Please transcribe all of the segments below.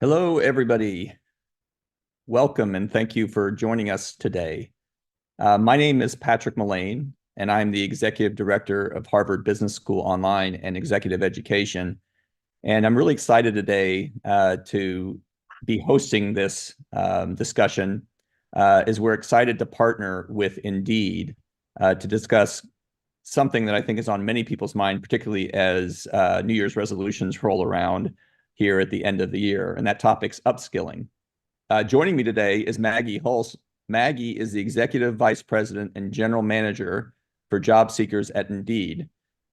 Hello, everybody. Welcome and thank you for joining us today. My name is Patrick Mullane, and I'm the Executive Director of Harvard Business School Online and Executive Education. And I'm really excited today to be hosting this discussion as we're excited to partner with Indeed to discuss something that I think is on many people's mind, particularly as New Year's resolutions roll around here at the end of the year, and that topic's upskilling. Joining me today is Maggie Hulce. Maggie is the Executive Vice President and General Manager for Job Seekers at Indeed.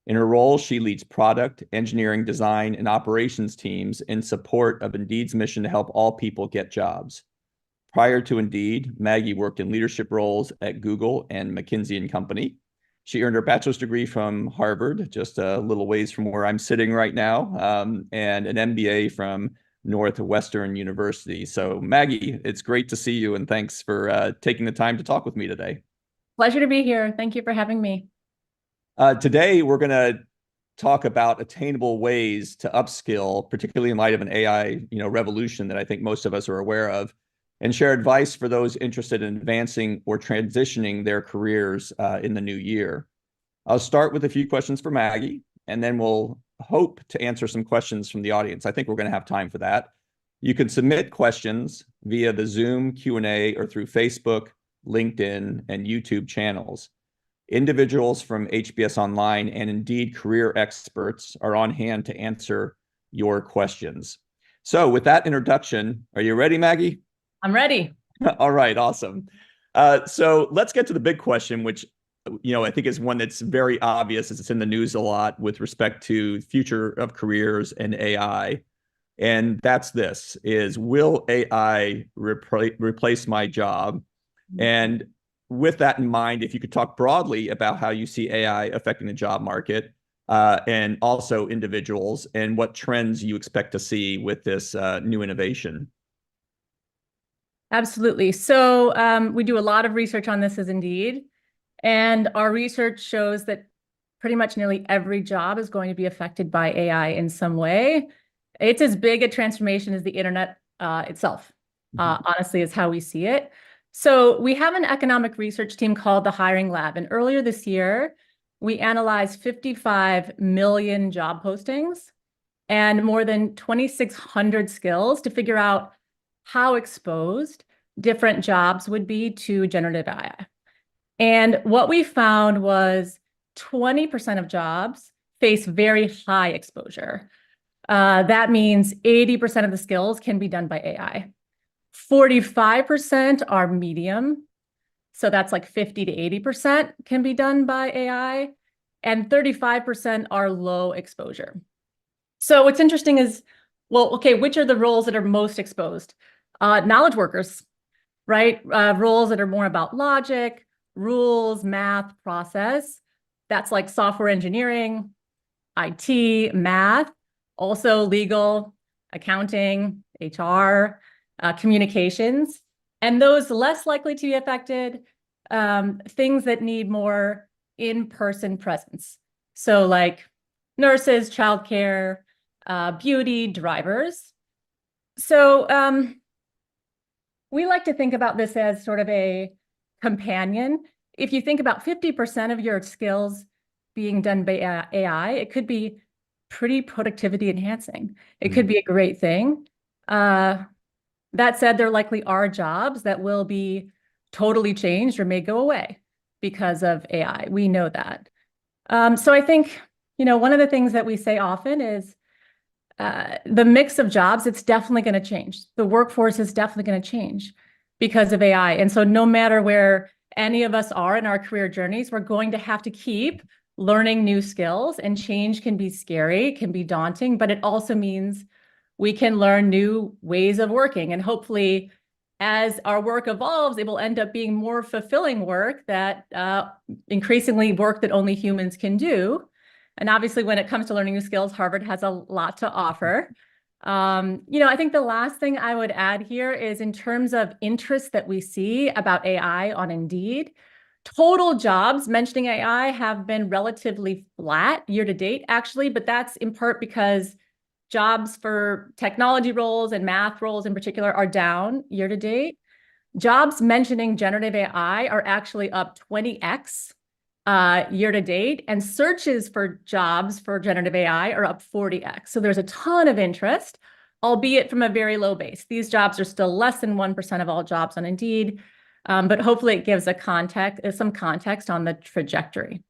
In her role, she leads product, engineering, design, and operations teams in support of Indeed's mission to help all people get jobs. Prior to Indeed, Maggie worked in leadership roles at Google and McKinsey & Company. She earned her bachelor's degree from Harvard, just a little ways from where I'm sitting right now, and an MBA from Northwestern University. So Maggie, it's great to see you, and thanks for taking the time to talk with me today. Pleasure to be here. Thank you for having me. Today, we're going to talk about attainable ways to upskill, particularly in light of an AI revolution that I think most of us are aware of, and share advice for those interested in advancing or transitioning their careers in the new year. I'll start with a few questions for Maggie, and then we'll hope to answer some questions from the audience. I think we're going to have time for that. You can submit questions via the Zoom Q&A or through Facebook, LinkedIn, and YouTube channels. Individuals from HBS Online and Indeed career experts are on hand to answer your questions. So with that introduction, are you ready, Maggie? I'm ready. All right, awesome. So let's get to the big question, which I think is one that's very obvious as it's in the news a lot with respect to future of careers and AI. And that's this, is will AI replace my job? And with that in mind, if you could talk broadly about how you see AI affecting the job market and also individuals and what trends you expect to see with this new innovation. Absolutely. So we do a lot of research on this as Indeed, and our research shows that pretty much nearly every job is going to be affected by AI in some way. It's as big a transformation as the internet itself, honestly, is how we see it. So we have an economic research team called the Hiring Lab, and earlier this year, we analyzed 55 million job postings and more than 2,600 skills to figure out how exposed different jobs would be to generative AI. And what we found was 20% of jobs face very high exposure. That means 80% of the skills can be done by AI. 45% are medium. So that's like 50 to 80% can be done by AI. And 35% are low exposure. So what's interesting is, well, okay, which are the roles that are most exposed? Knowledge workers, right? Roles that are more about logic, rules, math, process. That's like software engineering, IT, math, also legal, accounting, HR, communications. And those less likely to be affected, things that need more in-person presence. So like nurses, childcare, beauty, drivers. So we like to think about this as sort of a companion. If you think about 50% of your skills being done by AI, it could be pretty productivity enhancing. It could be a great thing. That said, there likely are jobs that will be totally changed or may go away because of AI. We know that. So I think, one of the things that we say often is the mix of jobs, it's definitely going to change. The workforce is definitely going to change because of AI. And so no matter where any of us are in our career journeys, we're going to have to keep learning new skills, and change can be scary, can be daunting, but it also means we can learn new ways of working. And hopefully, as our work evolves, it will end up being more fulfilling work that increasingly work that only humans can do. And obviously, when it comes to learning new skills, Harvard has a lot to offer. I think the last thing I would add here is in terms of interest that we see about AI on Indeed, total jobs mentioning AI have been relatively flat year to date, actually, but that's in part because jobs for technology roles and math roles in particular are down year to date. Jobs mentioning generative AI are actually up 20x year to date, and searches for jobs for generative AI are up 40x. So there's a ton of interest, albeit from a very low base. These jobs are still less than 1% of all jobs on Indeed, but hopefully it gives some context on the trajectory.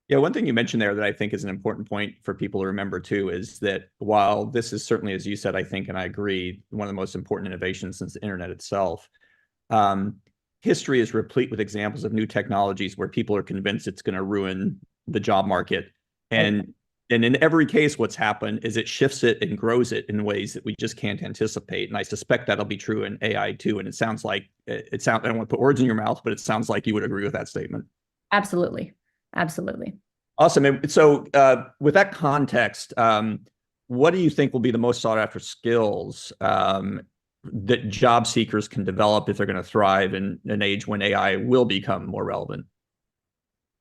Yeah, one thing you mentioned there that I think is an important point for people to remember too is that while this is certainly, as you said, I think, and I agree, one of the most important innovations since the internet itself, history is replete with examples of new technologies where people are convinced it's going to ruin the job market. And in every case, what's happened is it shifts it and grows it in ways that we just can't anticipate. And I suspect that'll be true in AI too. And it sounds like I don't want to put words in your mouth, but it sounds like you would agree with that statement. Absolutely. Absolutely. Awesome. And so with that context, what do you think will be the most sought after skills that job seekers can develop if they're going to thrive in an age when AI will become more relevant?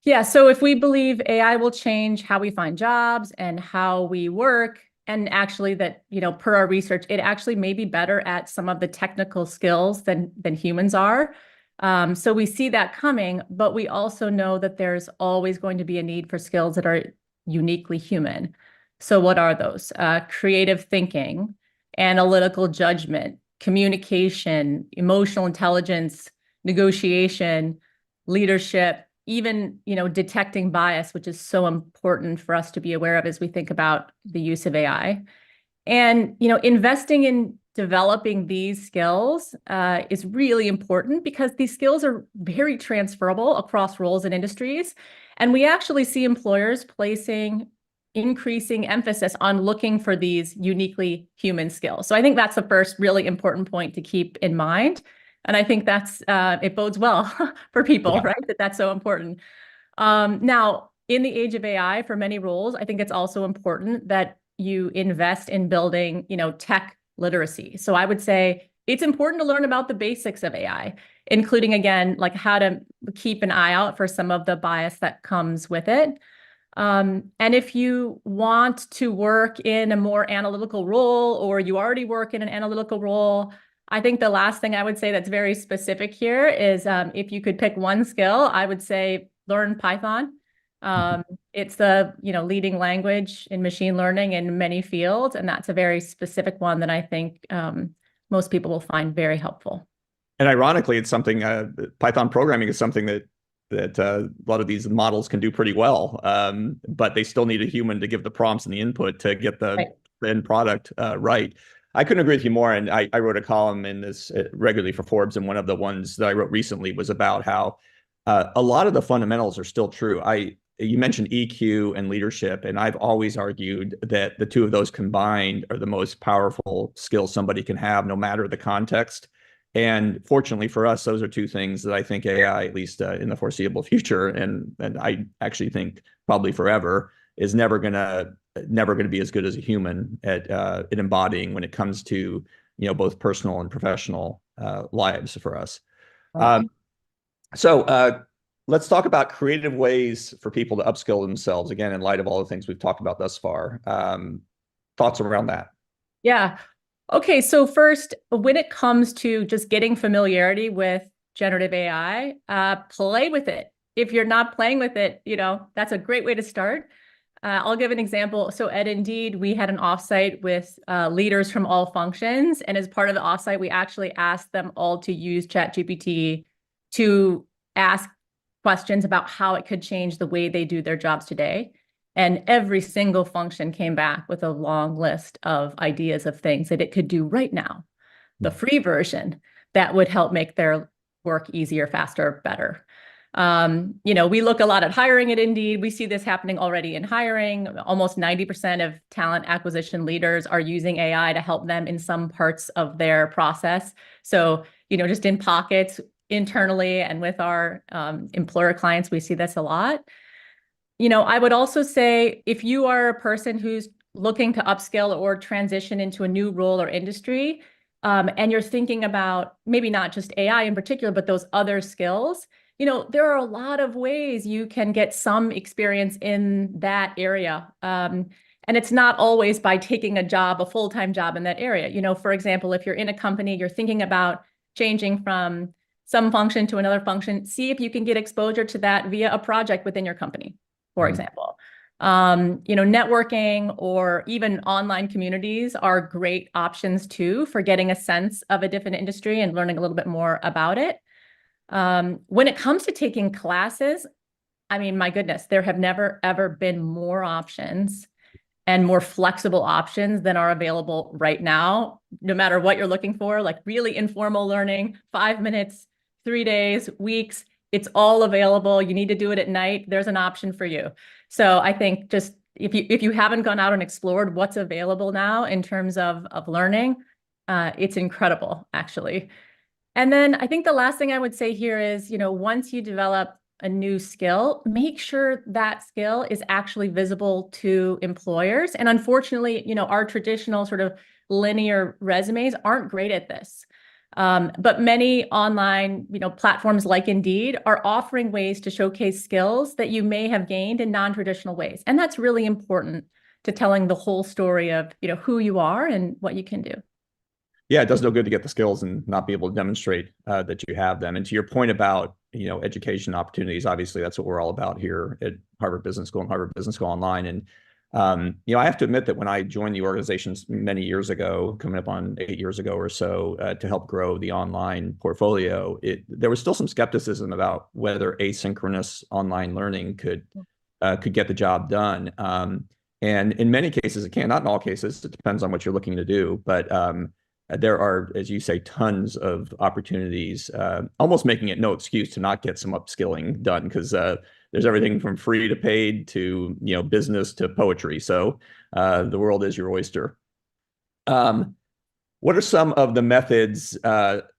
Yeah, so if we believe AI will change how we find jobs and how we work, and actually that, per our research, it actually may be better at some of the technical skills than humans are. So we see that coming, but we also know that there's always going to be a need for skills that are uniquely human. So what are those? Creative thinking, analytical judgment, communication, emotional intelligence, negotiation, leadership, even, detecting bias, which is so important for us to be aware of as we think about the use of AI. And, investing in developing these skills is really important because these skills are very transferable across roles and industries. And we actually see employers placing increasing emphasis on looking for these uniquely human skills. So I think that's the first really important point to keep in mind. And I think that's it bodes well for people, yeah. Right? That's so important. Now, in the age of AI, for many roles, I think it's also important that you invest in building, tech literacy. So I would say it's important to learn about the basics of AI, including, again, like how to keep an eye out for some of the bias that comes with it. And if you want to work in a more analytical role, or you already work in an analytical role, I think the last thing I would say that's very specific here is if you could pick one skill, I would say learn Python. It's the leading language in machine learning in many fields, and that's a very specific one that I think most people will find very helpful. And ironically, it's something Python programming is something that a lot of these models can do pretty well, but they still need a human to give the prompts and the input to get the end product right. I couldn't agree with you more. And I wrote a column in this regularly for Forbes, and one of the ones that I wrote recently was about how a lot of the fundamentals are still true. You mentioned EQ and leadership, and I've always argued that the two of those combined are the most powerful skills somebody can have, no matter the context. And fortunately for us, those are two things that I think AI, at least in the foreseeable future, and I actually think probably forever, is never gonna be as good as a human at embodying when it comes to both personal and professional lives for us. So let's talk about creative ways for people to upskill themselves, again, in light of all the things we've talked about thus far. Thoughts around that? Yeah. Okay, so first, when it comes to just getting familiarity with generative AI, play with it. If you're not playing with it, that's a great way to start. I'll give an example. So at Indeed, we had an offsite with leaders from all functions. And as part of the offsite, we actually asked them all to use ChatGPT to ask questions about how it could change the way they do their jobs today. And every single function came back with a long list of ideas of things that it could do right now. The free version that would help make their work easier, faster, better. We look a lot at hiring at Indeed. We see this happening already in hiring. Almost 90% of talent acquisition leaders are using AI to help them in some parts of their process. So, just in pockets internally and with our employer clients, we see this a lot. I would also say if you are a person who's looking to upskill or transition into a new role or industry, and you're thinking about maybe not just AI in particular, but those other skills, there are a lot of ways you can get some experience in that area. And And it's not always by taking a full-time job in that area. You know, for example, if you're in a company, you're thinking about changing from some function to another function, see if you can get exposure to that via a project within your company, for example. You know, networking or even online communities are great options too for getting a sense of a different industry and learning a little bit more about it. When it comes to taking classes, I mean, my goodness, there have never, ever been more options and more flexible options than are available right now, no matter what you're looking for, like really informal learning, 5 minutes, 3 days, weeks, it's all available. You need to do it at night. There's an option for you. So I think just if you haven't gone out and explored what's available now in terms of learning, it's incredible, actually. And then I think the last thing I would say here is, you know, once you develop a new skill, make sure that skill is actually visible to employers. And unfortunately, you know, our traditional sort of linear resumes aren't great at this. But many online, you know, platforms like Indeed are offering ways to showcase skills that you may have gained in non-traditional ways. And that's really important to telling the whole story of, you know, who you are and what you can do. Yeah, it does no good to get the skills and not be able to demonstrate that you have them. And to your point about, you know, education opportunities, obviously that's what we're all about here at Harvard Business School and Harvard Business School Online. And you know, I have to admit that when I joined the organizations many years ago, coming up on 8 years ago or so, to help grow the online portfolio, there was still some skepticism about whether asynchronous online learning could get the job done. And in many cases, it can. Not in all cases. It depends on what you're looking to do, but there are, as you say, tons of opportunities, almost making it no excuse to not get some upskilling done, because there's everything from free to paid to, you know, business to poetry. So the world is your oyster. What are some of the methods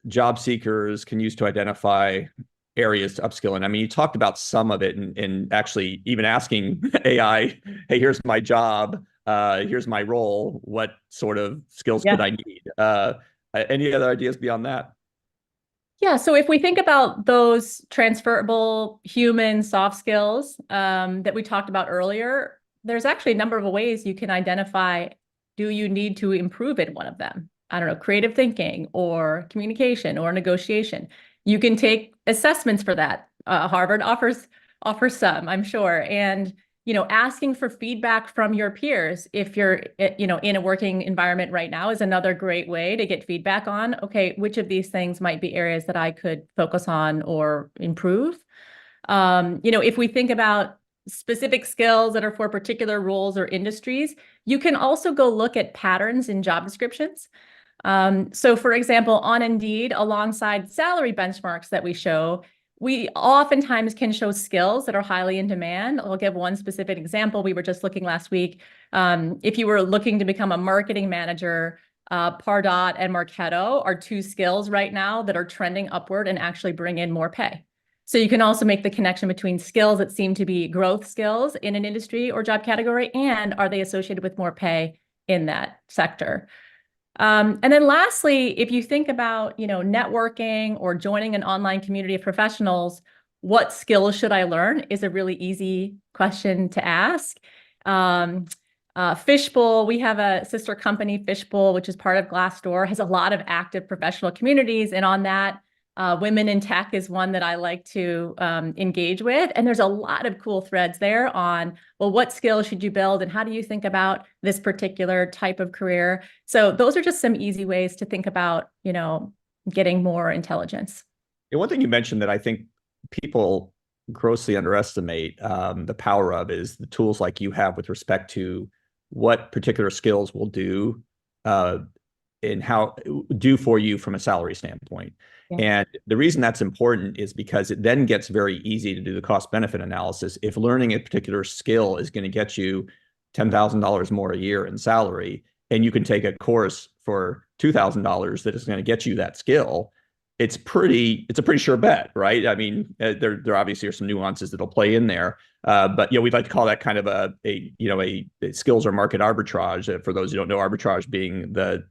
job seekers can use to identify areas to upskill in? I mean, you talked about some of it, and actually even asking AI, hey, here's my job. Here's my role. What sort of skills could I need? Any other ideas beyond that? Yeah, so if we think about those transferable human soft skills that we talked about earlier, there's actually a number of ways you can identify, do you need to improve in one of them? I don't know, creative thinking or communication or negotiation. You can take assessments for that. Harvard offers some, I'm sure. And you know, asking for feedback from your peers, if you're, you know, in a working environment right now, is another great way to get feedback on, okay, which of these things might be areas that I could focus on or improve. You know, if we think about specific skills that are for particular roles or industries, you can also go look at patterns in job descriptions. So for example, on Indeed, alongside salary benchmarks that we show, we oftentimes can show skills that are highly in demand. I'll give one specific example. We were just looking last week. If you were looking to become a marketing manager, Pardot and Marketo are two skills right now that are trending upward and actually bring in more pay. So you can also make the connection between skills that seem to be growth skills in an industry or job category, and are they associated with more pay in that sector? And then lastly, if you think about, you know, networking or joining an online community of professionals, what skills should I learn is a really easy question to ask. Fishbowl, we have a sister company, Fishbowl, which is part of Glassdoor, has a lot of active professional communities. And on that, Women in Tech is one that I like to engage with. And there's a lot of cool threads there on, well, what skills should you build and how do you think about this particular type of career? So those are just some easy ways to think about, you know, getting more intelligence. And one thing you mentioned that I think people grossly underestimate the power of is the tools like you have with respect to what particular skills will do and how do for you from a salary standpoint. Yeah. And the reason that's important is because it then gets very easy to do the cost benefit analysis. If learning a particular skill is going to get you $10,000 more a year in salary, and you can take a course for $2,000 that is going to get you that skill, it's a pretty sure bet, right? I mean, there obviously are some nuances that'll play in there, but we'd like to call that kind of a skills or market arbitrage. For those who don't know, arbitrage being the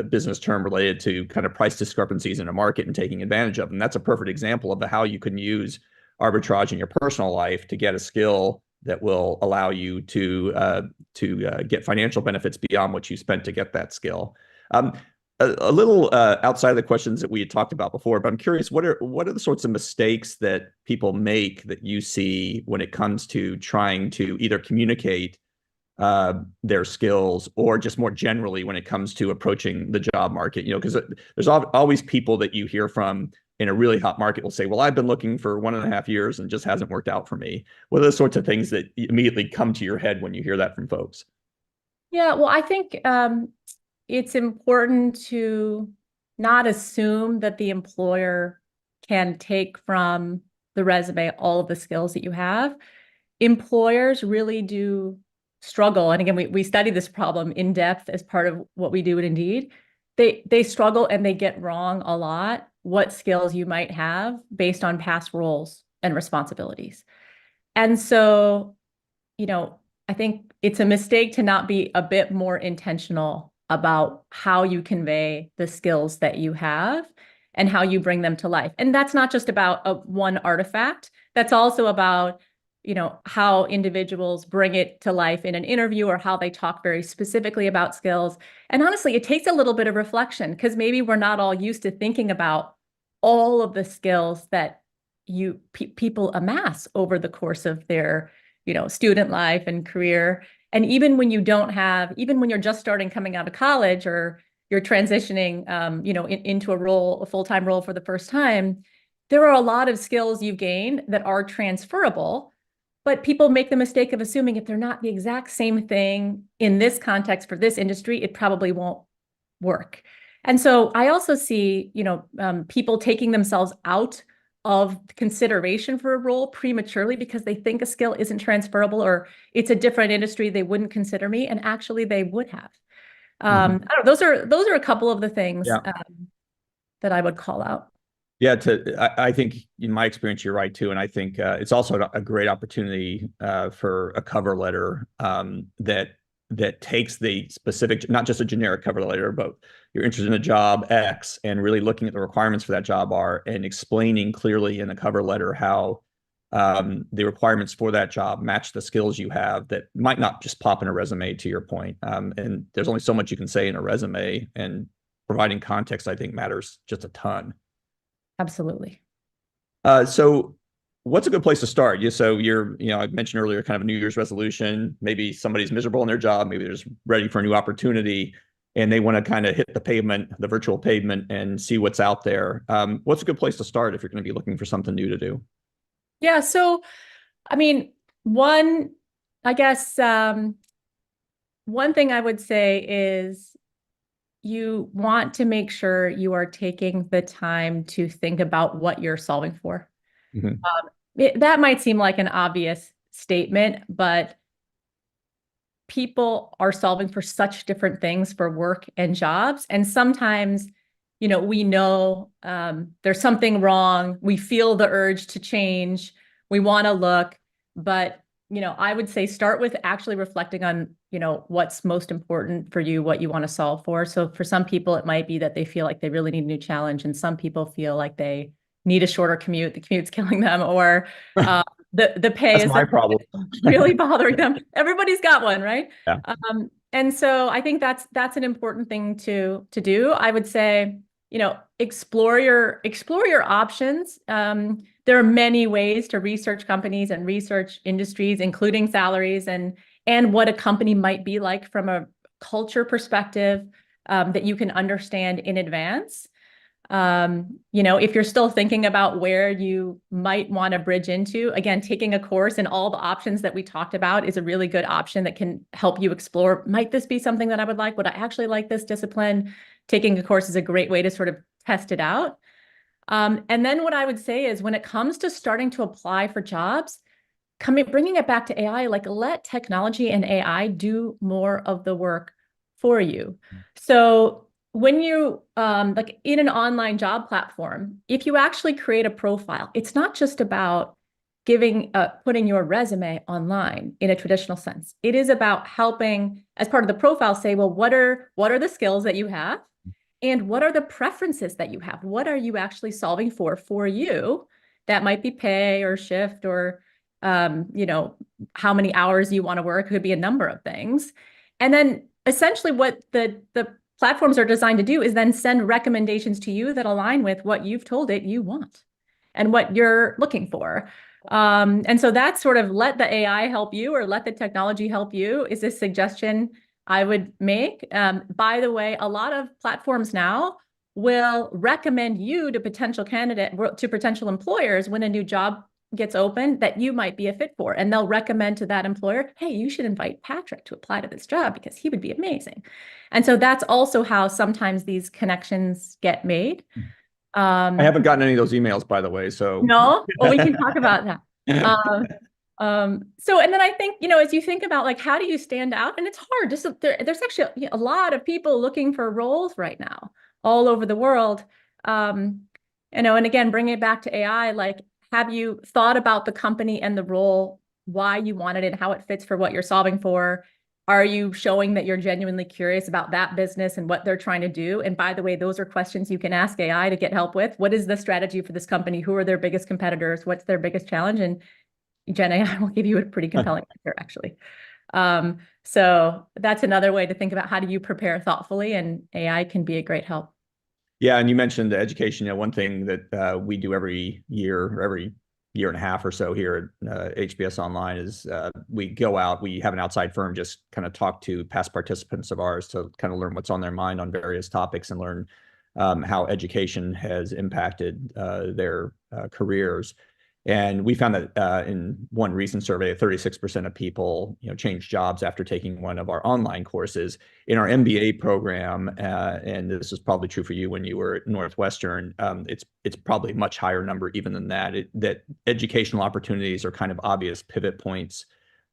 business term related to kind of price discrepancies in a market and taking advantage of them. That's a perfect example of how you can use arbitrage in your personal life to get a skill that will allow you to get financial benefits beyond what you spent to get that skill. A little outside of the questions that we had talked about before, but I'm curious, what are the sorts of mistakes that people make that you see when it comes to trying to either communicate their skills, or just more generally when it comes to approaching the job market? Because there's always people that you hear from in a really hot market will say, well, I've been looking for 1.5 years and it just hasn't worked out for me. What are the sorts of things that immediately come to your head when you hear that from folks? Yeah, well, I think it's important to not assume that the employer can take from the resume all of the skills that you have. Employers really do struggle. And again, we study this problem in depth as part of what we do at Indeed. They struggle and they get wrong a lot what skills you might have based on past roles and responsibilities. And so, I think it's a mistake to not be a bit more intentional about how you convey the skills that you have and how you bring them to life. And that's not just about one artifact. That's also about how individuals bring it to life in an interview, or how they talk very specifically about skills. And honestly, it takes a little bit of reflection, because maybe we're not all used to thinking about all of the skills that people amass over the course of their, student life and career. And even when even when you're just starting coming out of college, or you're transitioning, into a full-time role for the first time, there are a lot of skills you've gained that are transferable. But people make the mistake of assuming if they're not the exact same thing in this context for this industry, it probably won't work. And so I also see, people taking themselves out of consideration for a role prematurely because they think a skill isn't transferable, or it's a different industry, they wouldn't consider me, and actually they would have. I don't know, those are a couple of the things that I would call out. Yeah, I think in my experience, you're right too. And I think it's also a great opportunity for a cover letter that takes the specific, not just a generic cover letter, but you're interested in a job X and really looking at the requirements for that job are, and explaining clearly in a cover letter how the requirements for that job match the skills you have that might not just pop in a resume, to your point. And there's only so much you can say in a resume, and providing context, I think, matters just a ton. Absolutely. So what's a good place to start? So I mentioned earlier kind of a New Year's resolution. Maybe somebody's miserable in their job. Maybe they're just ready for a new opportunity and they want to kind of hit the pavement, the virtual pavement, and see what's out there. What's a good place to start if you're going to be looking for something new to do? Yeah. So, I mean, one thing I would say is, you want to make sure you are taking the time to think about what you're solving for. That might seem like an obvious statement, but people are solving for such different things for work and jobs. And sometimes, we know there's something wrong. We feel the urge to change. We want to look, but I would say start with actually reflecting on, what's most important for you, what you want to solve for. So for some people, it might be that they feel like they really need a new challenge. And some people feel like they need a shorter commute. The commute's killing them, or the pay is my problem. really bothering them. Everybody's got one, right? Yeah. And so I think that's an important thing to do. I would say, explore your options. There are many ways to research companies and research industries, including salaries and what a company might be like from a culture perspective, that you can understand in advance. If you're still thinking about where you might want to bridge into, again, taking a course and all the options that we talked about is a really good option that can help you explore, might this be something that I would like? Would I actually like this discipline? Taking a course is a great way to sort of test it out. And then what I would say is, when it comes to starting to apply for jobs, bringing it back to AI, like, let technology and AI do more of the work for you. So when you, like in an online job platform, if you actually create a profile, it's not just about putting your resume online in a traditional sense. It is about helping, as part of the profile, say, well, what are the skills that you have? And what are the preferences that you have? What are you actually solving for you? That might be pay or shift or you know, how many hours you want to work. It could be a number of things. And then essentially what the platforms are designed to do is then send recommendations to you that align with what you've told it you want and what you're looking for. And so that's sort of let the AI help you or let the technology help you is a suggestion I would make. By the way, a lot of platforms now will recommend you to potential employers when a new job gets open that you might be a fit for. And they'll recommend to that employer, hey, you should invite Patrick to apply to this job because he would be amazing. And so that's also how sometimes these connections get made. I haven't gotten any of those emails, by the way. So no, well, we can talk about that. So, and then I think, you know, as you think about like, how do you stand out? And it's hard. There's actually a lot of people looking for roles right now all over the world. You know, and again, bringing it back to AI, like, have you thought about the company and the role, why you wanted it, how it fits for what you're solving for? Are you showing that you're genuinely curious about that business and what they're trying to do? And by the way, those are questions you can ask AI to get help with. What is the strategy for this company? Who are their biggest competitors? What's their biggest challenge? And Gen AI will give you a pretty compelling answer, actually. So that's another way to think about how do you prepare thoughtfully, and AI can be a great help. Yeah, and you mentioned the education. You know, one thing that we do every year or every year and a half or so here at HBS Online is we go out, we have an outside firm just kind of talk to past participants of ours to kind of learn what's on their mind on various topics and learn how education has impacted their careers. And we found that in one recent survey, 36% of people, you know, changed jobs after taking one of our online courses. In our MBA program, and this is probably true for you when you were at Northwestern, it's probably a much higher number even than that. That educational opportunities are kind of obvious pivot points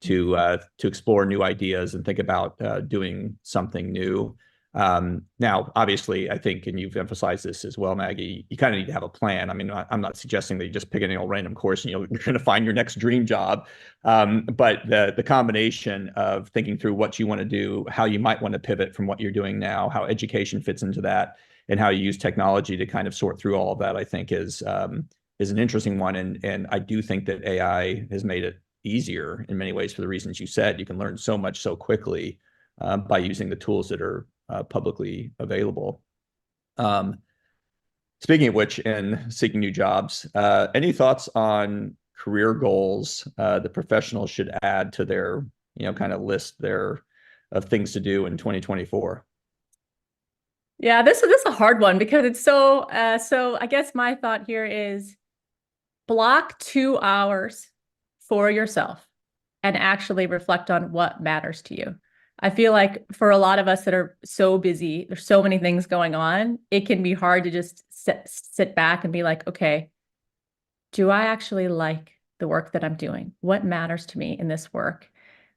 to explore new ideas and think about doing something new. Now, obviously, I think, and you've emphasized this as well, Maggie, you kind of need to have a plan. I mean, I'm not suggesting that you just pick any old random course and you're going to find your next dream job. But the combination of thinking through what you want to do, how you might want to pivot from what you're doing now, how education fits into that, and how you use technology to kind of sort through all of that, I think is an interesting one. And I do think that AI has made it easier in many ways for the reasons you said. You can learn so much so quickly by using the tools that are publicly available. Speaking of which, in seeking new jobs, any thoughts on career goals the professionals should add to their, you know, kind of list there of things to do in 2024? Yeah, this is a hard one because it's so I guess my thought here is block 2 hours for yourself and actually reflect on what matters to you. I feel like for a lot of us that are so busy, there's so many things going on, it can be hard to just sit back and be like, okay, do I actually like the work that I'm doing? What matters to me in this work?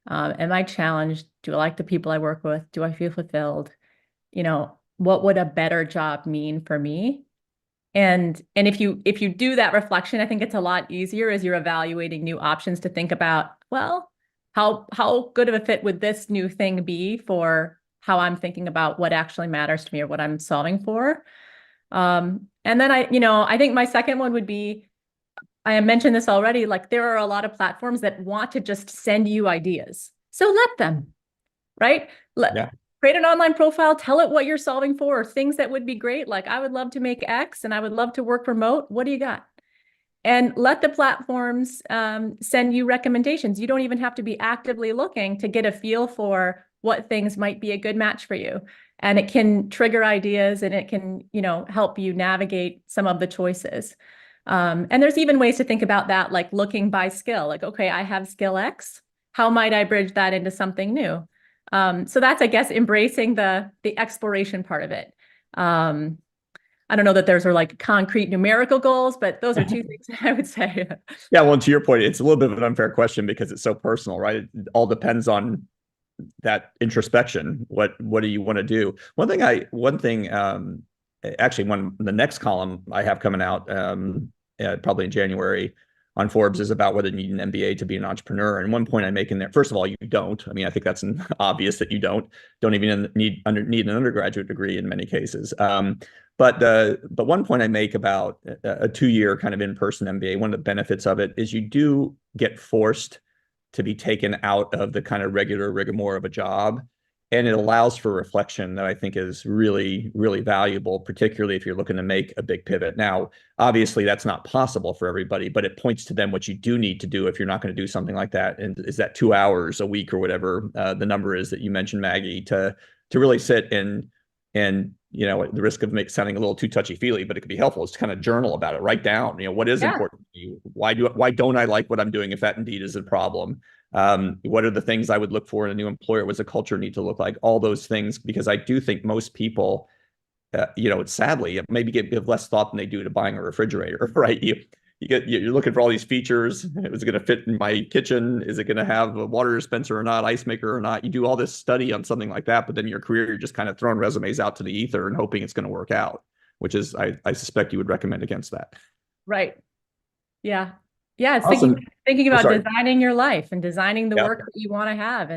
Am I challenged? Do I like the people I work with? Do I feel fulfilled? You know, what would a better job mean for me? And if you do that reflection, I think it's a lot easier as you're evaluating new options to think about, well, how good of a fit would this new thing be for how I'm thinking about what actually matters to me or what I'm solving for? And then I think my second one would be, I mentioned this already, like there are a lot of platforms that want to just send you ideas. So let them, right? Create an online profile, tell it what you're solving for, or things that would be great. Like, I would love to make X and I would love to work remote. What do you got? And let the platforms send you recommendations. You don't even have to be actively looking to get a feel for what things might be a good match for you. And it can trigger ideas and it can, you know, help you navigate some of the choices. And there's even ways to think about that, like looking by skill, like, okay, I have skill X. How might I bridge that into something new? So that's, I guess, embracing the exploration part of it. I don't know that there's like concrete numerical goals, but those are two things I would say. Yeah, well, to your point, it's a little bit of an unfair question because it's so personal, right? It all depends on that introspection. What do you want to do? The next column I have coming out probably in January on Forbes is about whether you need an MBA to be an entrepreneur. And one point I make in there, first of all, you don't. I mean, I think that's obvious that you don't even need an undergraduate degree in many cases. But one point I make about a 2-year kind of in-person MBA, one of the benefits of it is you do get forced to be taken out of the kind of regular rigmarole of a job. And it allows for reflection that I think is really, really valuable, particularly if you're looking to make a big pivot. Now, obviously, that's not possible for everybody, but it points to them what you do need to do if you're not going to do something like that. And is that 2 hours a week or whatever the number is that you mentioned, Maggie, to really sit and at the risk of sounding a little too touchy-feely, but it could be helpful, is to kind of journal about it, write down, what is important to you? Why don't I like what I'm doing if that indeed is a problem? What are the things I would look for in a new employer? What's the culture need to look like? All those things, because I do think most people, sadly, maybe give less thought than they do to buying a refrigerator, right? You're looking for all these features. Is it going to fit in my kitchen? Is it going to have a water dispenser or not, ice maker or not? You do all this study on something like that, but then your career, you're just kind of throwing resumes out to the ether and hoping it's going to work out, which is, I suspect you would recommend against that. Right. Yeah. Yeah. It's Awesome. thinking about designing your life and designing the work that you want to have.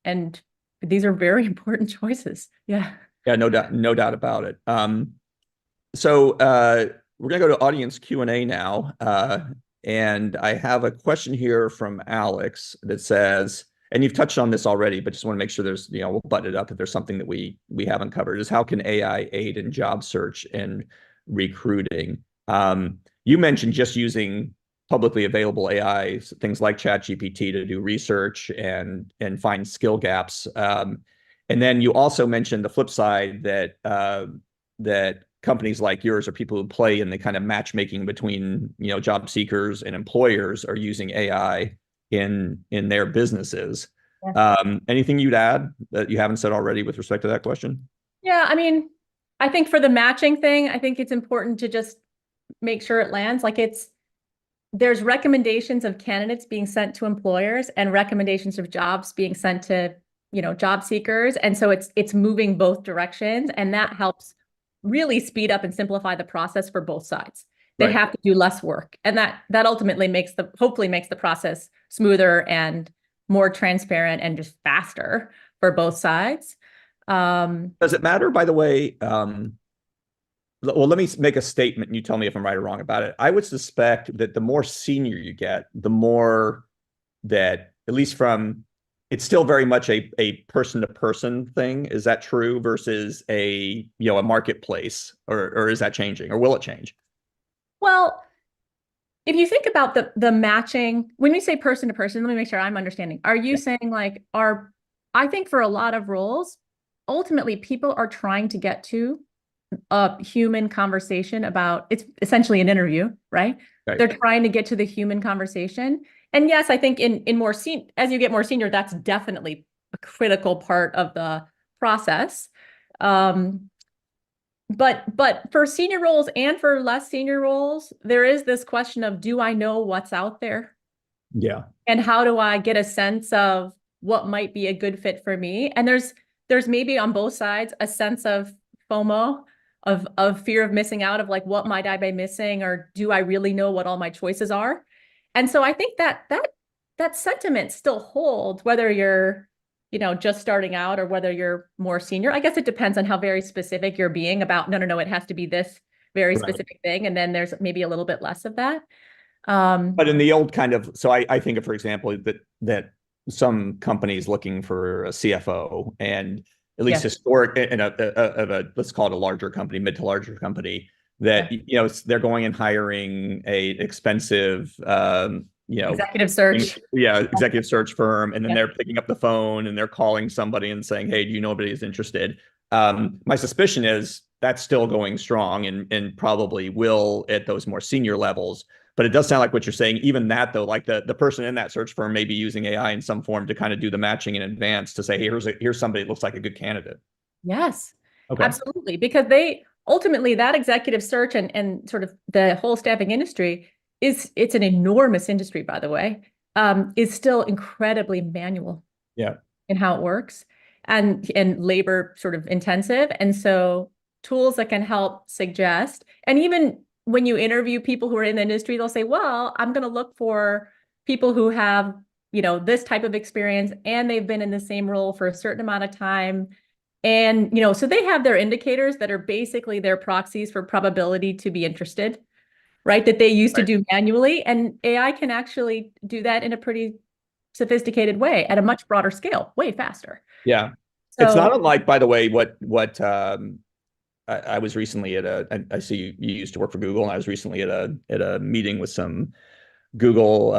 And these are very important choices. Yeah. Yeah, no doubt about it. So we're going to go to audience Q&A now. And I have a question here from Alex that says, and you've touched on this already, but just want to make sure there's, we'll button it up if there's something that we haven't covered, is how can AI aid in job search and recruiting? You mentioned just using publicly available AI, things like ChatGPT, to do research and find skill gaps. And then you also mentioned the flip side that that companies like yours, or people who play in the kind of matchmaking between job seekers and employers, are using AI in their businesses. Yeah. Anything you'd add that you haven't said already with respect to that question? Yeah, I mean, I think for the matching thing, I think it's important to just make sure it lands. Like there's recommendations of candidates being sent to employers and recommendations of jobs being sent to, job seekers. And so it's moving both directions, and that helps really speed up and simplify the process for both sides. They have to do less work, and that ultimately hopefully makes the process smoother and more transparent and just faster for both sides. Does it matter, by the way? Well, let me make a statement and you tell me if I'm right or wrong about it. I would suspect that the more senior you get, the more that, at least it's still very much a person-to-person thing. Is that true versus a marketplace, or is that changing, or will it change? Well, if you think about the matching, when we say person-to-person, let me make sure I'm understanding. Are you saying I think for a lot of roles, ultimately people are trying to get to a human conversation about, it's essentially an interview, right? They're trying to get to the human conversation. And yes, I think as you get more senior, that's definitely a critical part of the process. But for senior roles and for less senior roles, there is this question of, do I know what's out there? Yeah. And how do I get a sense of what might be a good fit for me? And there's maybe on both sides a sense of FOMO, of fear of missing out, of what might I be missing, or do I really know what all my choices are? And so I think that sentiment still holds, whether you're, just starting out or whether you're more senior. I guess it depends on how very specific you're being about, no, it has to be this very specific thing. And then there's maybe a little bit less of that. But in the old kind of, so I think of, for example, that some companies looking for a CFO, and at least historic in let's call it a larger company, mid to larger company, that they're going and hiring a expensive executive search executive search firm, and then they're picking up the phone and they're calling somebody and saying, hey, do you know anybody who's interested? My suspicion is that's still going strong and probably will at those more senior levels. But it does sound like what you're saying, even that though, like the person in that search firm may be using AI in some form to kind of do the matching in advance to say, hey, here's somebody that looks like a good candidate. Yes, absolutely. Because ultimately that executive search and sort of the whole staffing industry it's an enormous industry, by the way, is still incredibly manual in how it works, and labor sort of intensive. And so tools that can help suggest, and even when you interview people who are in the industry, they'll say, well, I'm going to look for people who have, this type of experience and they've been in the same role for a certain amount of time. And, so they have their indicators that are basically their proxies for probability to be interested, right? That they used to do manually. And AI can actually do that in a pretty sophisticated way at a much broader scale, way faster. Yeah. So, It's not unlike, by the way, what I was recently I see you used to work for Google, and I was recently at a meeting with some Google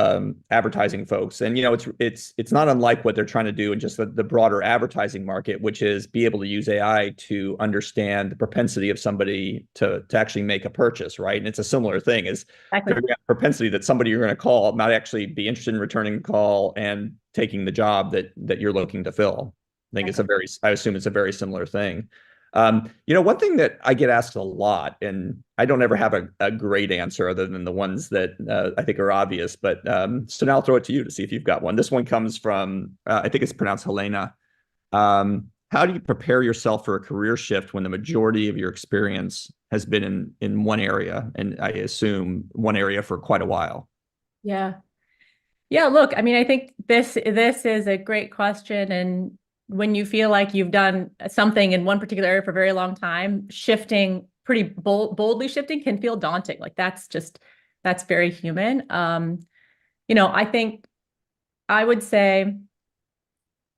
advertising folks, and it's not unlike what they're trying to do in just the broader advertising market, which is be able to use AI to understand the propensity of somebody to actually make a purchase, right? And it's a similar thing, is exactly. propensity that somebody you're going to call might actually be interested in returning the call and taking the job that you're looking to fill. I think I assume it's a very similar thing. One thing that I get asked a lot, and I don't ever have a great answer other than the ones that I think are obvious, but so now I'll throw it to you to see if you've got one. This one comes from, I think it's pronounced Helena. How do you prepare yourself for a career shift when the majority of your experience has been in one area, and I assume one area for quite a while? Yeah. Yeah, look, I mean, I think this is a great question. And when you feel like you've done something in one particular area for a very long time, shifting pretty boldly shifting can feel daunting. Like that's very human. I think I would say,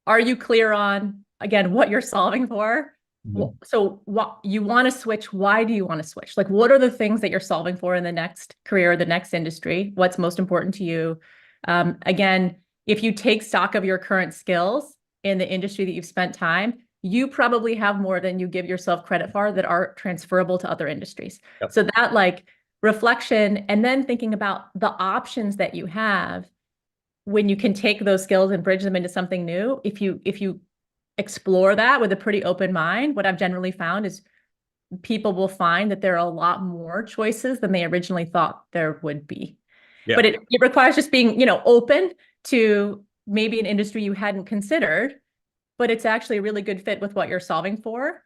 are you clear on, again, what you're solving for? Mhm. So what you want to switch, why do you want to switch? Like, what are the things that you're solving for in the next career, the next industry? What's most important to you? Again, if you take stock of your current skills in the industry that you've spent time, you probably have more than you give yourself credit for that are transferable to other industries. Yep. So that like reflection, and then thinking about the options that you have when you can take those skills and bridge them into something new. If you explore that with a pretty open mind, what I've generally found is people will find that there are a lot more choices than they originally thought there would be. Yeah. But it requires just being, open to maybe an industry you hadn't considered, but it's actually a really good fit with what you're solving for.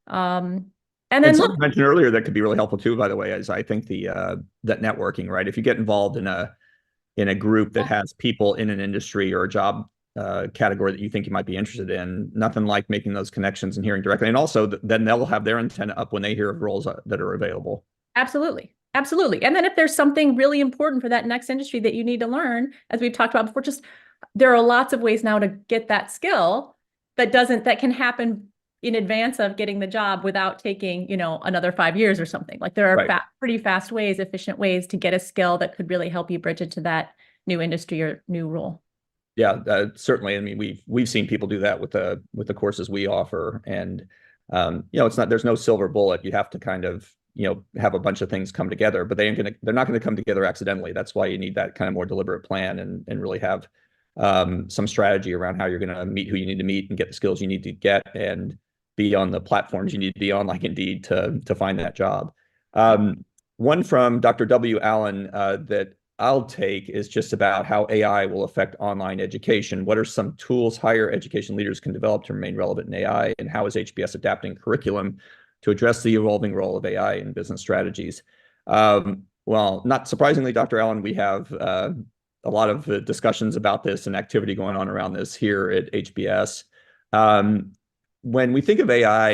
And then something you mentioned earlier that could be really helpful too, by the way, is I think that networking, right? If you get involved in a group that has people in an industry or a job category that you think you might be interested in, nothing like making those connections and hearing directly. And also then they'll have their antenna up when they hear of roles that are available. Absolutely. Absolutely. And then if there's something really important for that next industry that you need to learn, as we've talked about before, there are lots of ways now to get that skill that can happen in advance of getting the job without taking, another 5 years or something. Like there are pretty fast ways, efficient ways to get a skill that could really help you bridge into that new industry or new role. Yeah, certainly. I mean, we've seen people do that with the courses we offer, and there's no silver bullet. You have to kind of have a bunch of things come together, but they're not going to come together accidentally. That's why you need that kind of more deliberate plan and really have some strategy around how you're going to meet who you need to meet and get the skills you need to get and be on the platforms you need to be on, like Indeed, to find that job. One from Dr. W. Allen that I'll take is just about how AI will affect online education. What are some tools higher education leaders can develop to remain relevant in AI, and how is HBS adapting curriculum to address the evolving role of AI in business strategies? Well, not surprisingly, Dr. Allen, we have a lot of discussions about this and activity going on around this here at HBS. When we think of AI,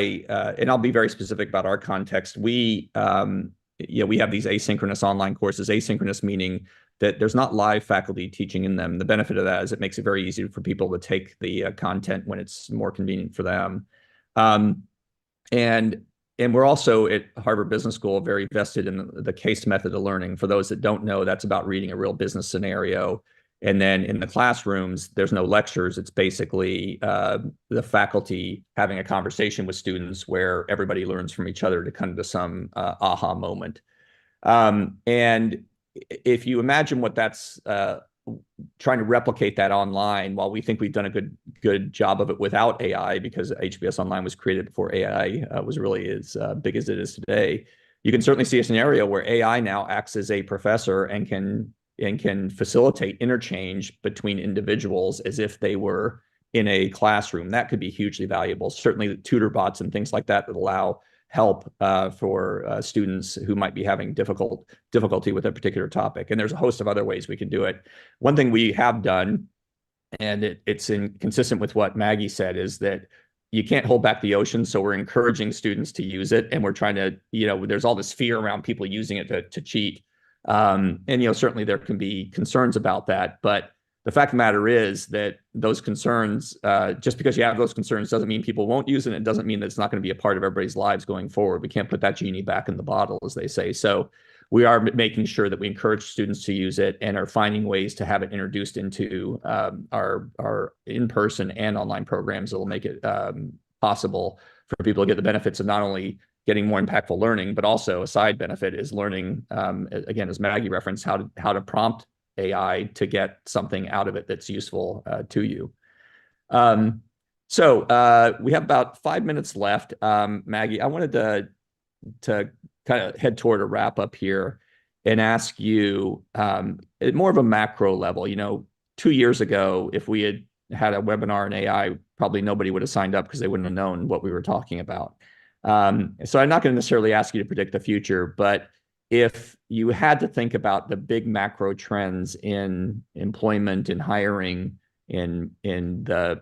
and I'll be very specific about our context, we have these asynchronous online courses, asynchronous meaning that there's not live faculty teaching in them. The benefit of that is it makes it very easy for people to take the content when it's more convenient for them. And we're also at Harvard Business School very vested in the case method of learning. For those that don't know, that's about reading a real business scenario. And then in the classrooms, there's no lectures. It's basically the faculty having a conversation with students where everybody learns from each other to come to some aha moment. And if you imagine what that's trying to replicate that online, while we think we've done a good job of it without AI, because HBS Online was created before AI was really as big as it is today, you can certainly see a scenario where AI now acts as a professor and can facilitate interchange between individuals as if they were in a classroom. That could be hugely valuable. Certainly the tutor bots and things like that allow help for students who might be having difficulty with a particular topic. And there's a host of other ways we can do it. One thing we have done, and it's consistent with what Maggie said, is that you can't hold back the ocean. So we're encouraging students to use it, and we're trying to, there's all this fear around people using it to cheat. And, certainly there can be concerns about that, but the fact of the matter is that those concerns, just because you have those concerns doesn't mean people won't use it. It doesn't mean that it's not going to be a part of everybody's lives going forward. We can't put that genie back in the bottle, as they say. So we are making sure that we encourage students to use it and are finding ways to have it introduced into our in-person and online programs that will make it possible for people to get the benefits of not only getting more impactful learning, but also a side benefit is learning, again, as Maggie referenced, how to prompt AI to get something out of it that's useful to you. So we have about 5 minutes left. Maggie, I wanted to kind of head toward a wrap up here and ask you at more of a macro level. 2 years ago, if we had a webinar in AI, probably nobody would have signed up because they wouldn't have known what we were talking about. So I'm not going to necessarily ask you to predict the future, but if you had to think about the big macro trends in employment and hiring, in the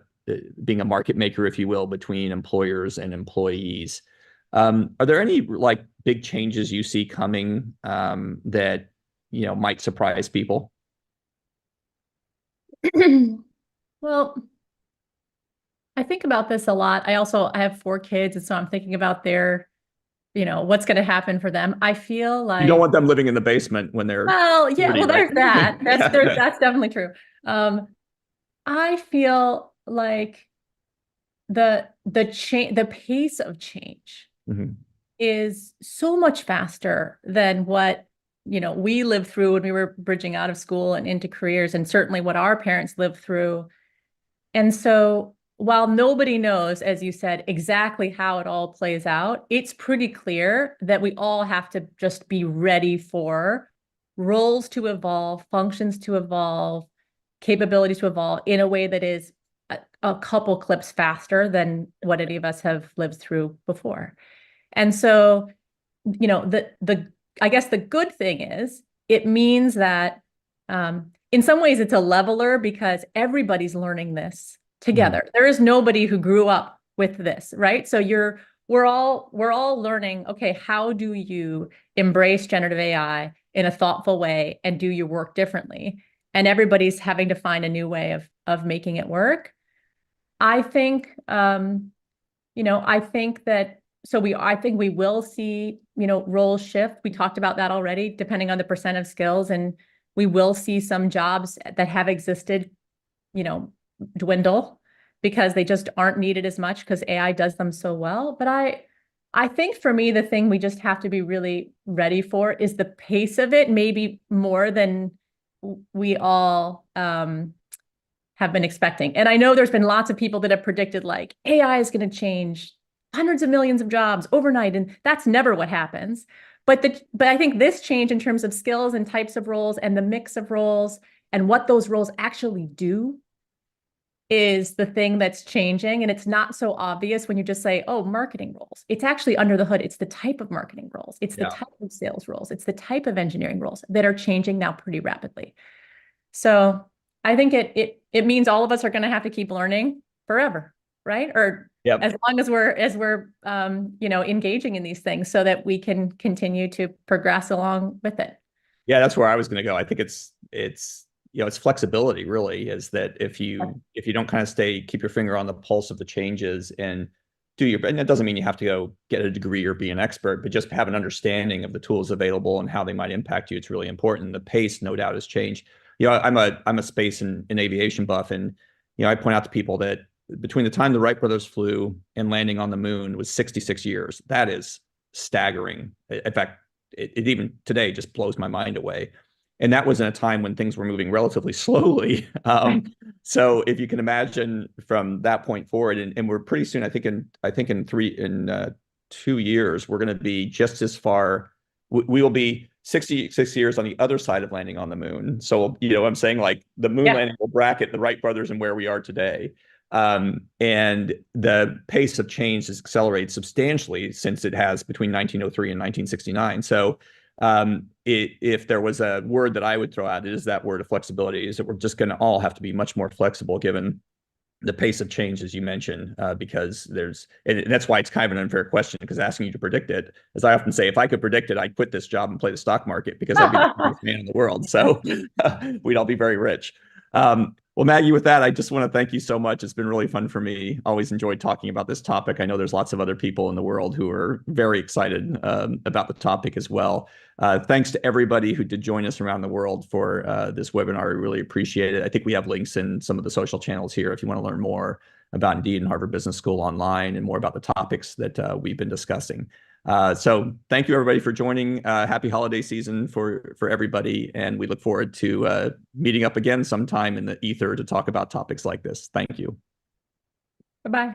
being a market maker, if you will, between employers and employees, are there any big changes you see coming that might surprise people? Well, I think about this a lot. I have 4 kids, and so I'm thinking about what's going to happen for them. I feel like you don't want them living in the basement when they're well, yeah, 30, well, right? there's that. Yeah. That's definitely true. I feel like the pace of change is so much faster than what we lived through when we were bridging out of school and into careers, and certainly what our parents lived through. And so while nobody knows, as you said, exactly how it all plays out, it's pretty clear that we all have to just be ready for roles to evolve, functions to evolve, capabilities to evolve in a way that is a couple clips faster than what any of us have lived through before. And so, I guess the good thing is it means that in some ways it's a leveler because everybody's learning this together. There is nobody who grew up with this, right? So we're all learning, okay, how do you embrace generative AI in a thoughtful way and do your work differently? And everybody's having to find a new way of making it work. I think I think we will see, roles shift. We talked about that already, depending on the percent of skills, and we will see some jobs that have existed, dwindle because they just aren't needed as much because AI does them so well. But I think for me, the thing we just have to be really ready for is the pace of it, maybe more than we all have been expecting. And I know there's been lots of people that have predicted like AI is going to change hundreds of millions of jobs overnight, and that's never what happens. But I think this change in terms of skills and types of roles and the mix of roles and what those roles actually do is the thing that's changing. And it's not so obvious when you just say, oh, marketing roles. It's actually under the hood. It's the type of marketing roles. It's the type of sales roles. It's the type of engineering roles that are changing now pretty rapidly. So I think it means all of us are going to have to keep learning forever, right? Or as long as we're engaging in these things so that we can continue to progress along with it. Yeah, that's where I was going to go. I think it's flexibility really, is that if you don't kind of keep your finger on the pulse of the changes and and that doesn't mean you have to go get a degree or be an expert, but just have an understanding of the tools available and how they might impact you. It's really important. The pace, no doubt, has changed. I'm a space and aviation buff, and I point out to people that between the time the Wright brothers flew and landing on the moon was 66 years. That is staggering. In fact, it even today just blows my mind away. And that was in a time when things were moving relatively slowly. So if you can imagine from that point forward, and we're pretty soon, I think in 2 years, we're going to be just as far. We will be 66 years on the other side of landing on the moon. So, I'm saying like the moon landing will bracket the Wright brothers and where we are today. And the pace of change has accelerated substantially since it has between 1903 and 1969. So if there was a word that I would throw out, it is that word of flexibility, is that we're just going to all have to be much more flexible given the pace of change, as you mentioned, because and that's why it's kind of an unfair question, because asking you to predict it, as I often say, if I could predict it, I'd quit this job and play the stock market because I'd be the richest man in the world. So we'd all be very rich. Well, Maggie, with that, I just want to thank you so much. It's been really fun for me. Always enjoyed talking about this topic. I know there's lots of other people in the world who are very excited about the topic as well. Thanks to everybody who did join us around the world for this webinar. We really appreciate it. I think we have links in some of the social channels here if you want to learn more about Indeed and Harvard Business School online and more about the topics that we've been discussing. So thank you, everybody, for joining. Happy holiday season for everybody. And we look forward to meeting up again sometime in the ether to talk about topics like this. Thank you. Bye-bye.